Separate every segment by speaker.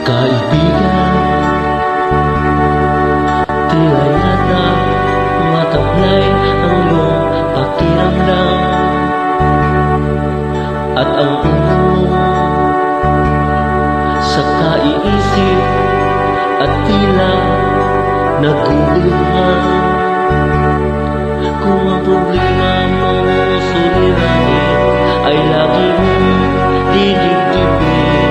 Speaker 1: Kaibigan, tila yata matablay ang iyong pakiramdam at ang ulo mo sa kaiisip at tila naguguluhan. Kung ang problema mo suliranin ay lagi mong didibdibin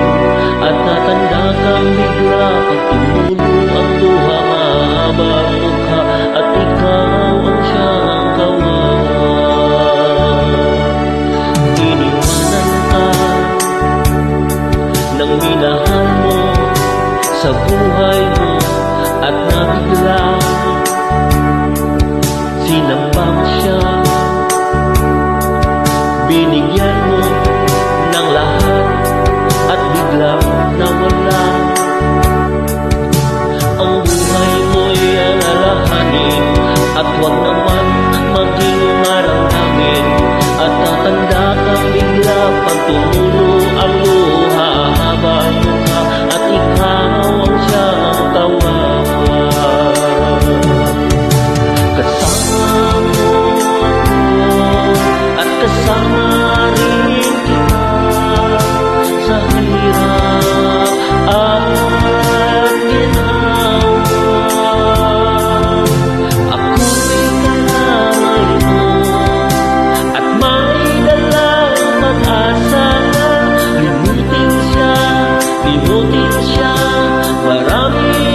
Speaker 1: at tatanda kang bigla pag tumulo ang luha, mahaba ang mukha at ikaw ang siyang kawawa. Iniwanan ka ng minahal mo sa buhay mo at nabigla sinambang siya. Binigyan mo ng lahat at biglang nawala. Ang buhay mo'y alalahanin at huwag naman maging maramdamin. At tatanda kang bigla pag tumulo ang luha, haba ang mukha at ikaw ang siyang kawawa. Kasama mo at kasama rin kita sa hirap at ginawa. Ako'y kalamay mo at may dalang pag-asa na limutin siya, limutin siya. Maraming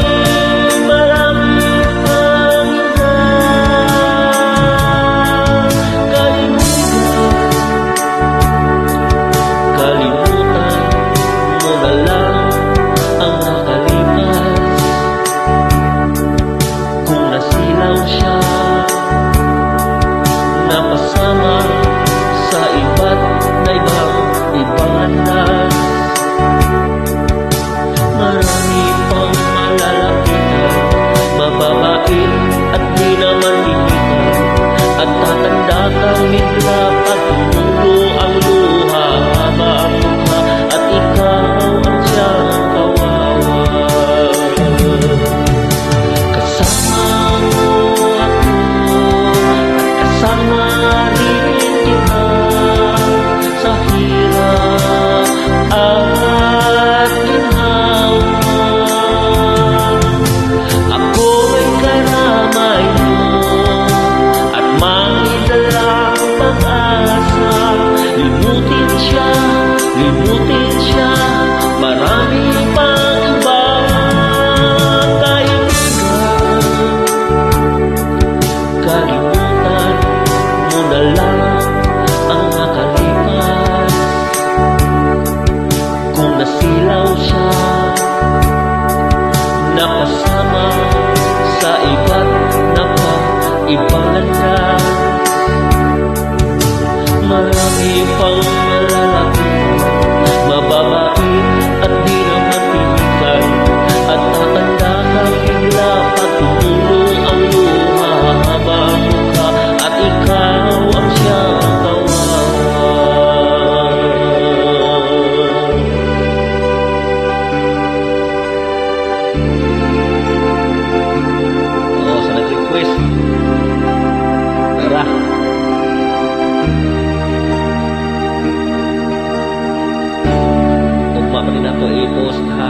Speaker 1: pang iba. Kalimutan mo na lang ang nakalipas. Kung nasilaw siya, napasama sa ibang landas. Marami pang malalapitan, mababait at di naman lilitan. At tatanda kang bigla pag tumulo ang luha, haba ang mukha at ikaw ang siyang kawawa. Kasama mo ako at kasama rin kita sa hirap at ginhawa. Ako'y karamay mo at may dalang pag-asa. Limutin siya, limutin siya. Marami pang iba. Kaibigan, kalimutan mo na lang ang nakalipas. Kung nasilaw siya, napasama sa iba't ibang landas. Marami pang malalapitan, mababait at di naman pilitan. At tatanda kang bigla pag tumulo ang luha, haba ang mukha at ikaw ang siyang kawawa. Sa nag-request, tara. Ugma pa din ako i-post ha.